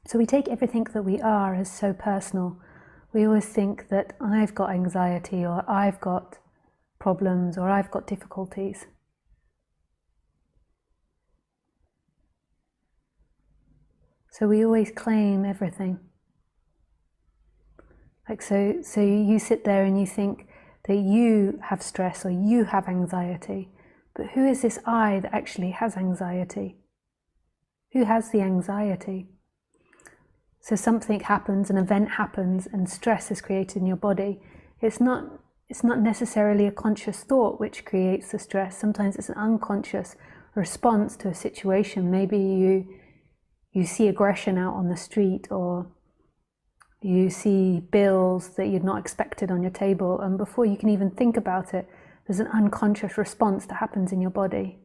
So we take everything that we are as so personal. We always think that I've got anxiety, or I've got problems, or I've got difficulties. So we always claim everything. Like so you sit there and you think that you have stress or you have anxiety, but who is this I that actually has anxiety? Who has the anxiety? So something happens, an event happens, and stress is created in your body. It's not necessarily a conscious thought which creates the stress. Sometimes it's an unconscious response to a situation. Maybe you see aggression out on the street, or you see bills that you'd not expected on your table, and before you can even think about it, there's an unconscious response that happens in your body.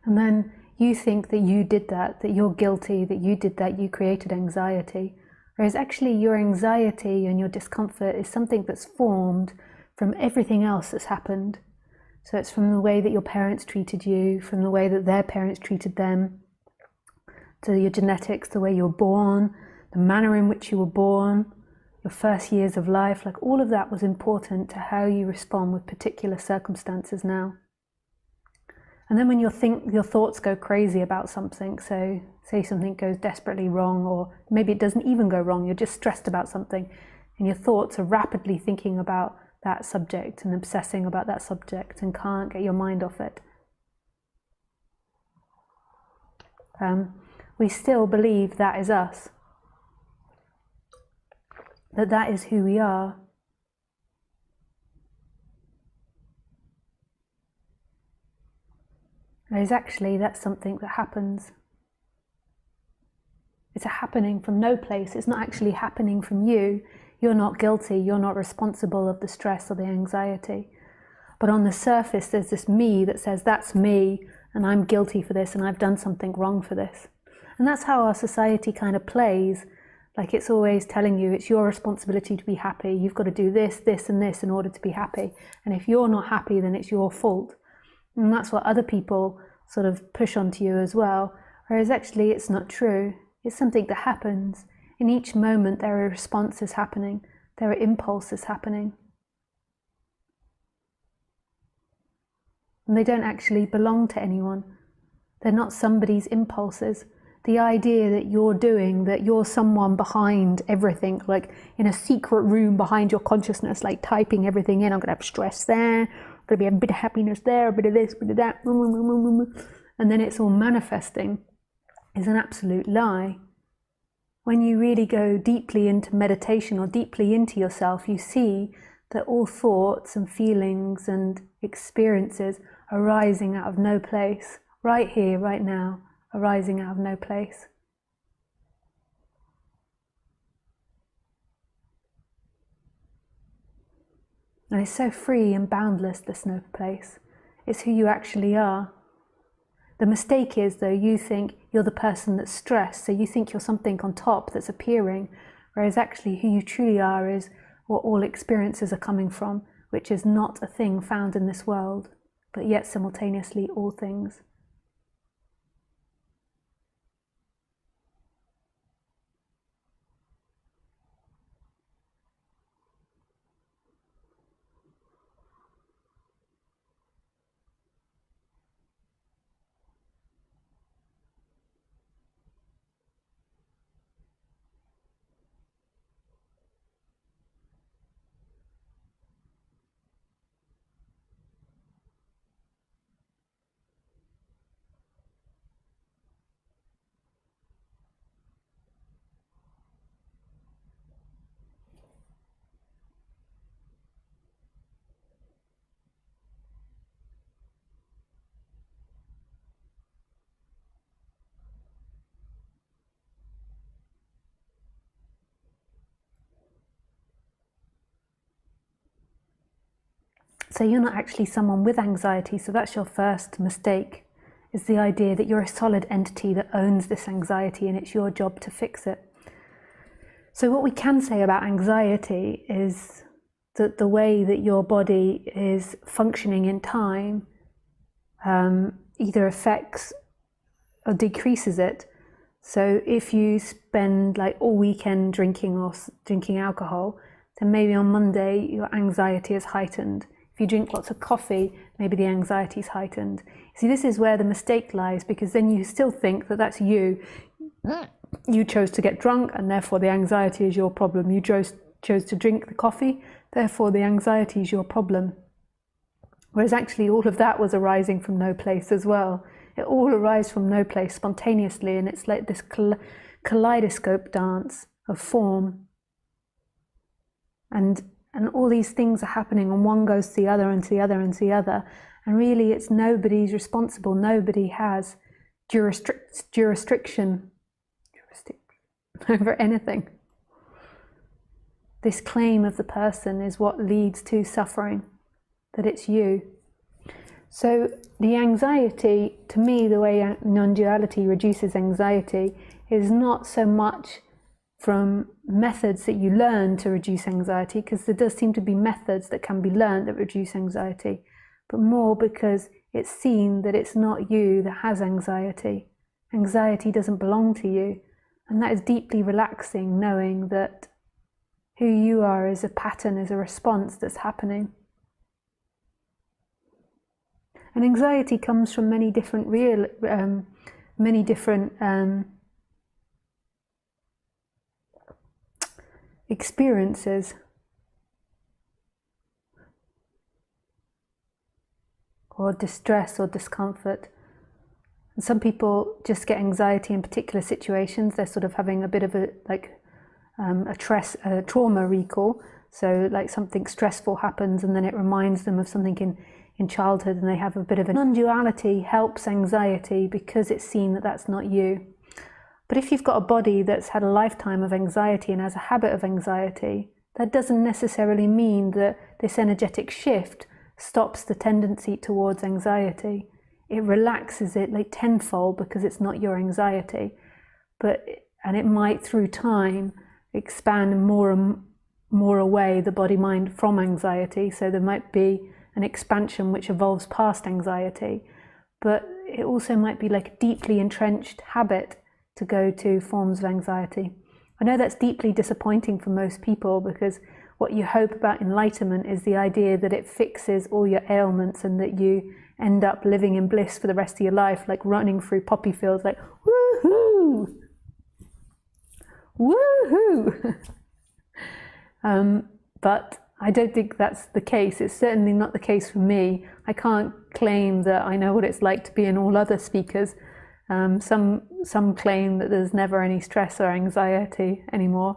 And then you think that you did that you're guilty, that you did that, you created anxiety. Whereas actually your anxiety and your discomfort is something that's formed from everything else that's happened. So it's from the way that your parents treated you, from the way that their parents treated them, to your genetics, the way you were born, the manner in which you were born, your first years of life. Like all of that was important to how you respond with particular circumstances now. And then when your thoughts go crazy about something, so say something goes desperately wrong, or maybe it doesn't even go wrong, you're just stressed about something, and your thoughts are rapidly thinking about that subject and obsessing about that subject and can't get your mind off it. We still believe that is us, that is who we are. Whereas actually that's something that happens. It's a happening from no place. It's not actually happening from you. You're not guilty. You're not responsible of the stress or the anxiety. But on the surface, there's this me that says, that's me, and I'm guilty for this, and I've done something wrong for this. And that's how our society kind of plays. Like it's always telling you it's your responsibility to be happy. You've got to do this, this, and this in order to be happy. And if you're not happy, then it's your fault. And that's what other people sort of push onto you as well. Whereas actually it's not true. It's something that happens. In each moment there are responses happening. There are impulses happening. And they don't actually belong to anyone. They're not somebody's impulses. The idea that you're someone behind everything, like in a secret room behind your consciousness, like typing everything in, I'm going to have stress there, going to be a bit of happiness there, a bit of this, a bit of that, and then it's all manifesting, is an absolute lie. When you really go deeply into meditation or deeply into yourself, you see that all thoughts and feelings and experiences are arising out of no place, right here, right now, arising out of no place. And it's so free and boundless, this no place. It's who you actually are. The mistake is, though, you think you're the person that's stressed, so you think you're something on top that's appearing, whereas actually who you truly are is what all experiences are coming from, which is not a thing found in this world, but yet simultaneously all things. So you're not actually someone with anxiety, so that's your first mistake, is the idea that you're a solid entity that owns this anxiety and it's your job to fix it. So what we can say about anxiety is that the way that your body is functioning in time either affects or decreases it. So if you spend like all weekend drinking alcohol, then maybe on Monday your anxiety is heightened. If you drink lots of coffee, maybe the anxiety is heightened. See, this is where the mistake lies, because then you still think that that's you. You chose to get drunk and therefore the anxiety is your problem. You chose to drink the coffee, therefore the anxiety is your problem. Whereas actually all of that was arising from no place as well. It all arises from no place spontaneously, and it's like this kaleidoscope dance of form. And all these things are happening, and one goes to the other and to the other and to the other. And really it's nobody's responsible. Nobody has jurisdiction over anything. This claim of the person is what leads to suffering, that it's you. So the anxiety, to me, the way non-duality reduces anxiety is not so much from methods that you learn to reduce anxiety, because there does seem to be methods that can be learned that reduce anxiety, but more because it's seen that it's not you that has anxiety. Anxiety doesn't belong to you, and that is deeply relaxing, knowing that who you are is a pattern, is a response that's happening. And anxiety comes from many different experiences, or distress or discomfort. And some people just get anxiety in particular situations. They're sort of having a bit of a trauma recall. So like something stressful happens and then it reminds them of something in childhood, and they have a bit of a non-duality helps anxiety because it's seen that that's not you. But if you've got a body that's had a lifetime of anxiety and has a habit of anxiety, that doesn't necessarily mean that this energetic shift stops the tendency towards anxiety. It relaxes it like tenfold because it's not your anxiety. And it might through time expand more and more away the body-mind from anxiety. So there might be an expansion which evolves past anxiety, but it also might be like a deeply entrenched habit to go to forms of anxiety. I know that's deeply disappointing for most people, because what you hope about enlightenment is the idea that it fixes all your ailments and that you end up living in bliss for the rest of your life, like running through poppy fields like woohoo, woohoo. But I don't think that's the case. It's certainly not the case for me. I can't claim that I know what it's like to be in all other speakers. Some claim that there's never any stress or anxiety anymore,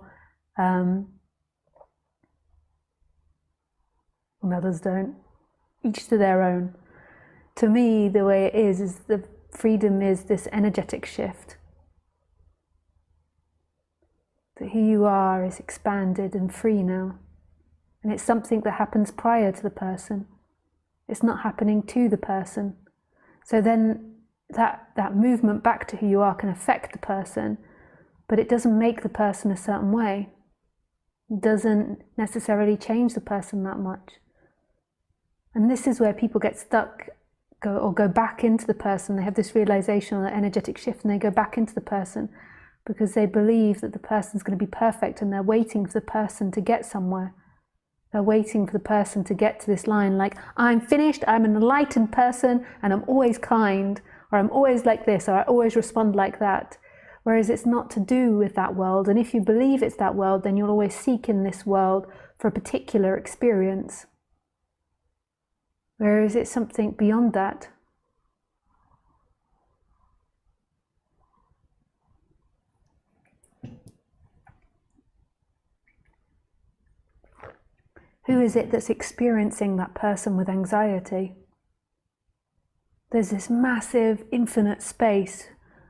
and others don't. Each to their own. To me, the way it is the freedom is this energetic shift. That who you are is expanded and free now. And it's something that happens prior to the person. It's not happening to the person. So then that movement back to who you are can affect the person, but it doesn't make the person a certain way. It doesn't necessarily change the person that much. And this is where people get stuck, go back into the person. They have this realization or that energetic shift, and they go back into the person because they believe that the person's going to be perfect, and they're waiting for the person to get somewhere. They're waiting for the person to get to this line like, I'm finished, I'm an enlightened person, and I'm always kind, or I'm always like this, or I always respond like that. Whereas it's not to do with that world. And if you believe it's that world, then you'll always seek in this world for a particular experience. Whereas it's something beyond that. Who is it that's experiencing that person with anxiety? There's this massive, infinite space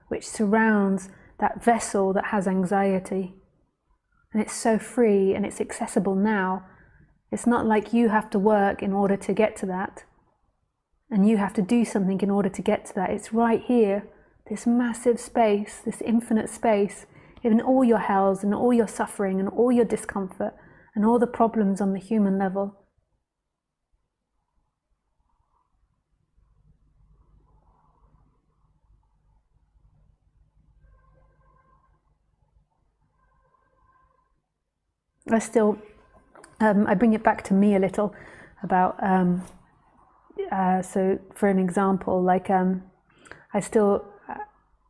which surrounds that vessel that has anxiety. And it's so free and it's accessible now. It's not like you have to work in order to get to that, and you have to do something in order to get to that. It's right here, this massive space, this infinite space, in all your hells and all your suffering and all your discomfort and all the problems on the human level. I bring it back to me a little about, so for an example, like I still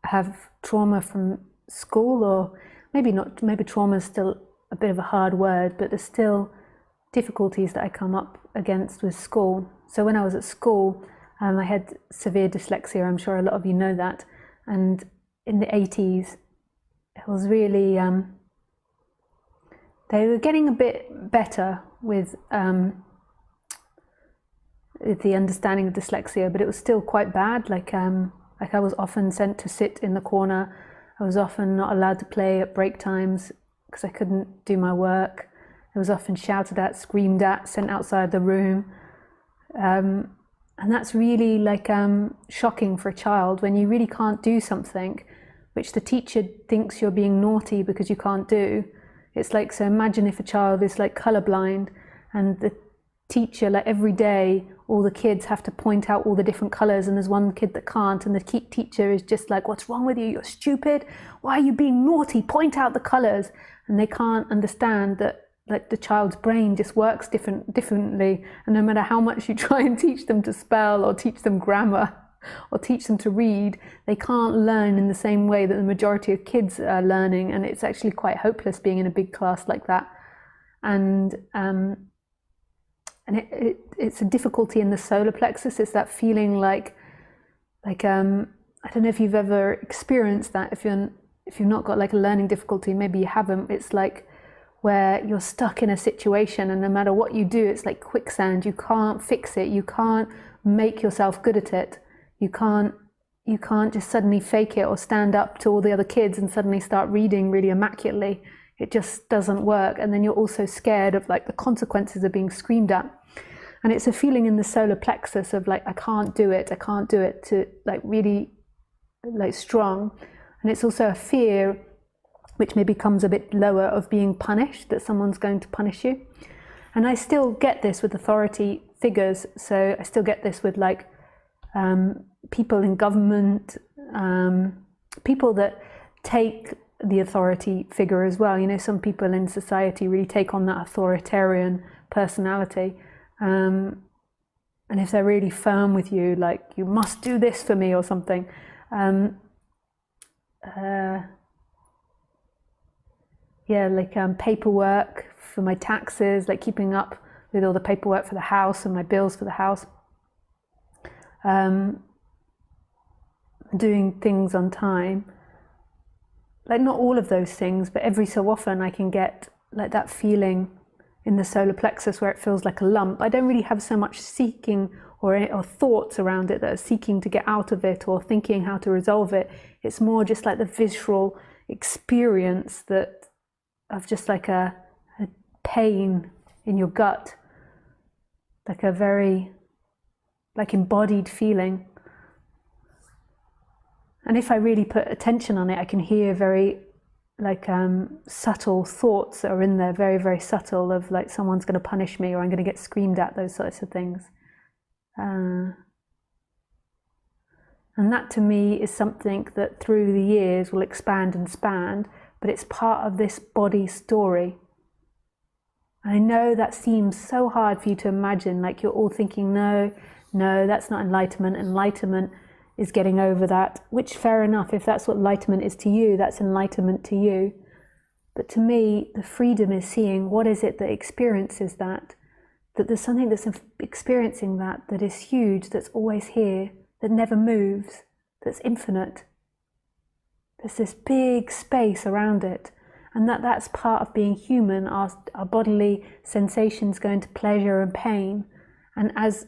have trauma from school, or maybe not, maybe trauma is still a bit of a hard word, but there's still difficulties that I come up against with school. So when I was at school, I had severe dyslexia. I'm sure a lot of you know that. And in the 80s, it was really, they were getting a bit better with the understanding of dyslexia, but it was still quite bad. Like I was often sent to sit in the corner. I was often not allowed to play at break times because I couldn't do my work. I was often shouted at, screamed at, sent outside the room. And that's really like shocking for a child when you really can't do something which the teacher thinks you're being naughty because you can't do. It's like, so imagine if a child is like colorblind and the teacher, like every day, all the kids have to point out all the different colors, and there's one kid that can't, and the teacher is just like, what's wrong with you? You're stupid. Why are you being naughty? Point out the colors. And they can't understand that like the child's brain just works differently, and no matter how much you try and teach them to spell or teach them grammar or teach them to read, they can't learn in the same way that the majority of kids are learning, and it's actually quite hopeless being in a big class like that. And it's a difficulty in the solar plexus. It's that feeling like I don't know if you've ever experienced that. If you've not got like a learning difficulty, maybe you haven't. It's like where you're stuck in a situation, and no matter what you do, it's like quicksand. You can't fix it. You can't make yourself good at it. You can't just suddenly fake it or stand up to all the other kids and suddenly start reading really immaculately. It just doesn't work. And then you're also scared of like the consequences of being screamed at. And it's a feeling in the solar plexus of like, I can't do it to like really like strong. And it's also a fear, which maybe comes a bit lower, of being punished, that someone's going to punish you. And I still get this with authority figures. So I still get this with like people in government, people that take the authority figure as well. You know, some people in society really take on that authoritarian personality. And if they're really firm with you, like, you must do this for me or something. Paperwork for my taxes, like keeping up with all the paperwork for the house and my bills for the house. Doing things on time. Like, not all of those things, but every so often I can get like that feeling in the solar plexus where it feels like a lump. I don't really have so much seeking or thoughts around it that are seeking to get out of it or thinking how to resolve it. It's more just like the visceral experience that of just like a pain in your gut, like a very like embodied feeling. And if I really put attention on it, I can hear very like subtle thoughts that are in there, very, very subtle, of like, someone's going to punish me or I'm going to get screamed at, those sorts of things. And that to me is something that through the years will expand and expand, but it's part of this body story. And I know that seems so hard for you to imagine, like you're all thinking, no, that's not enlightenment. Enlightenment is getting over that, which, fair enough, if that's what enlightenment is to you, that's enlightenment to you. But to me, the freedom is seeing what is it that experiences that there's something that's experiencing that is huge, that's always here, that never moves, that's infinite. There's this big space around it, and that's part of being human. Our bodily sensations go into pleasure and pain, and as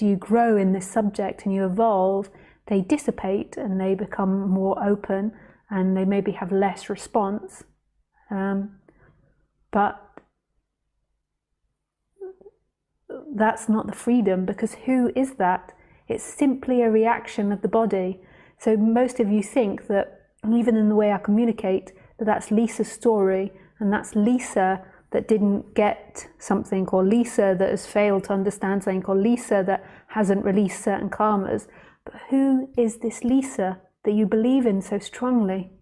you grow in this subject and you evolve, they dissipate and they become more open, and they maybe have less response. But that's not the freedom, because who is that? It's simply a reaction of the body. So most of you think that, even in the way I communicate, that that's Lisa's story, and that's Lisa that didn't get something, or Lisa that has failed to understand something, or Lisa that hasn't released certain karmas. But who is this Lisa that you believe in so strongly?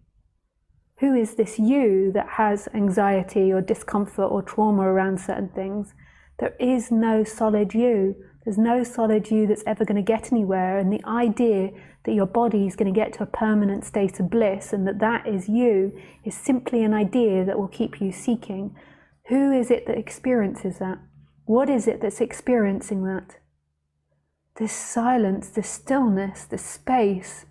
Who is this you that has anxiety or discomfort or trauma around certain things? There is no solid you. There's no solid you that's ever going to get anywhere. And the idea that your body is going to get to a permanent state of bliss and that that is you is simply an idea that will keep you seeking. Who is it that experiences that? What is it that's experiencing that? This silence, this stillness, this space,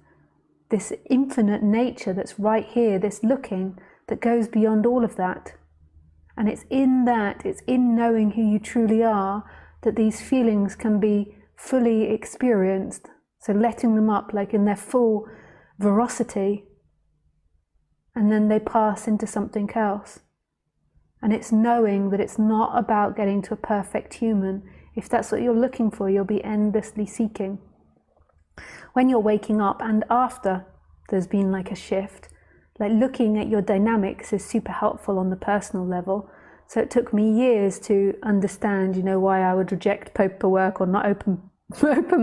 this infinite nature that's right here, this looking that goes beyond all of that. And it's in that, it's in knowing who you truly are, that these feelings can be fully experienced. So letting them up like in their full veracity, and then they pass into something else. And it's knowing that it's not about getting to a perfect human. If that's what you're looking for, you'll be endlessly seeking. When you're waking up and after there's been like a shift, like looking at your dynamics is super helpful on the personal level. So it took me years to understand, why I would reject paperwork or not open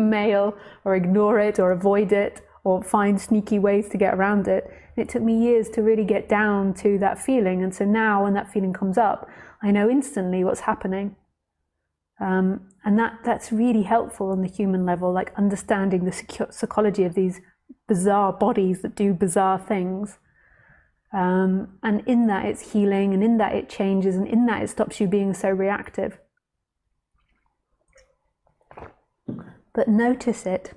mail, or ignore it or avoid it, or find sneaky ways to get around it. And it took me years to really get down to that feeling. And so now when that feeling comes up, I know instantly what's happening. And that's really helpful on the human level, like understanding the psychology of these bizarre bodies that do bizarre things. And in that it's healing, and in that it changes, and in that it stops you being so reactive. But notice it.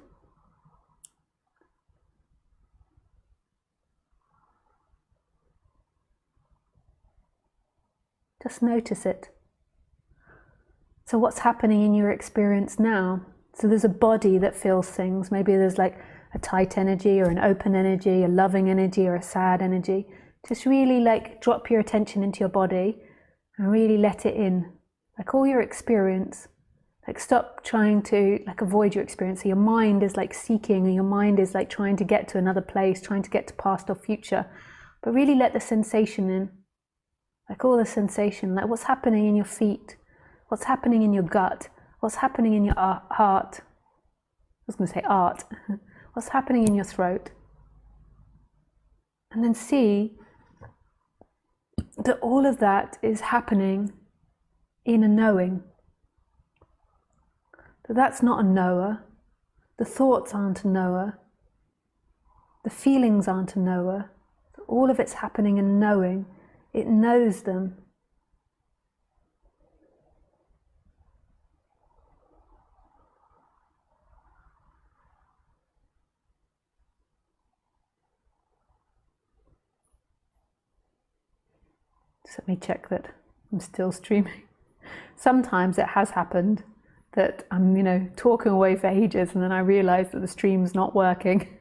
Just notice it. So what's happening in your experience now? So there's a body that feels things. Maybe there's like a tight energy, or an open energy, a loving energy, or a sad energy. Just really like drop your attention into your body and really let it in. Like all your experience. Like stop trying to like avoid your experience. So your mind is like seeking, or your mind is like trying to get to another place, trying to get to past or future. But really let the sensation in. Like all the sensation, like what's happening in your feet, what's happening in your gut, what's happening in your heart. I was going to say art. What's happening in your throat. And then see that all of that is happening in a knowing. That that's not a knower. The thoughts aren't a knower. The feelings aren't a knower. All of it's happening in knowing. It knows them. Just let me check that I'm still streaming. Sometimes it has happened that I'm, talking away for ages, and then I realise that the stream's not working.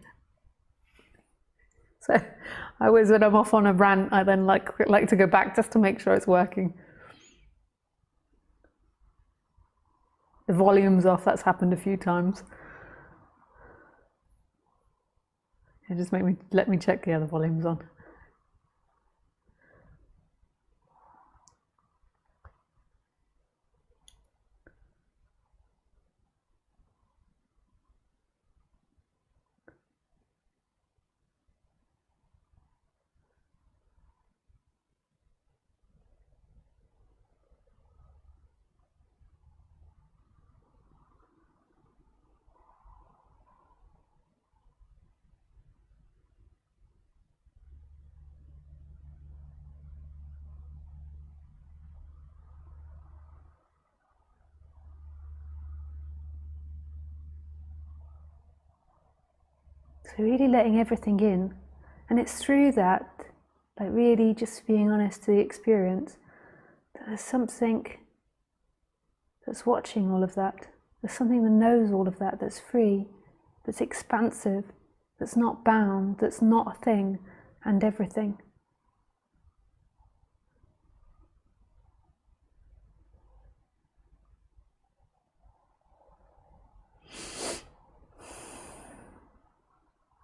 So when I'm off on a rant, I then like to go back just to make sure it's working. The volume's off, that's happened a few times. It just let me check the other volume's on. So really letting everything in, and it's through that, like really just being honest to the experience, that there's something that's watching all of that. There's something that knows all of that, that's free, that's expansive, that's not bound, that's not a thing and everything.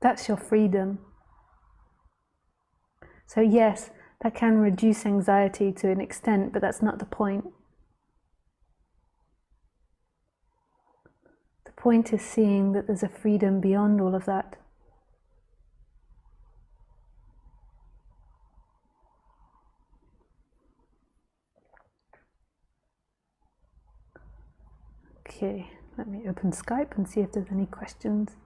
That's your freedom. So yes, that can reduce anxiety to an extent, but that's not the point. The point is seeing that there's a freedom beyond all of that. Okay, let me open Skype and see if there's any questions.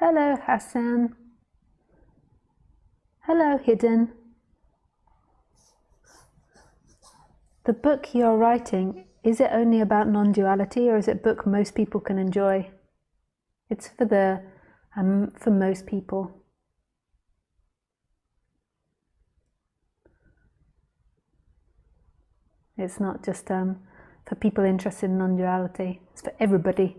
Hello, Hassan. Hello, Hidden. The book you're writing, is it only about non-duality, or is it a book most people can enjoy? It's for most people. It's not just for people interested in non-duality. It's for everybody.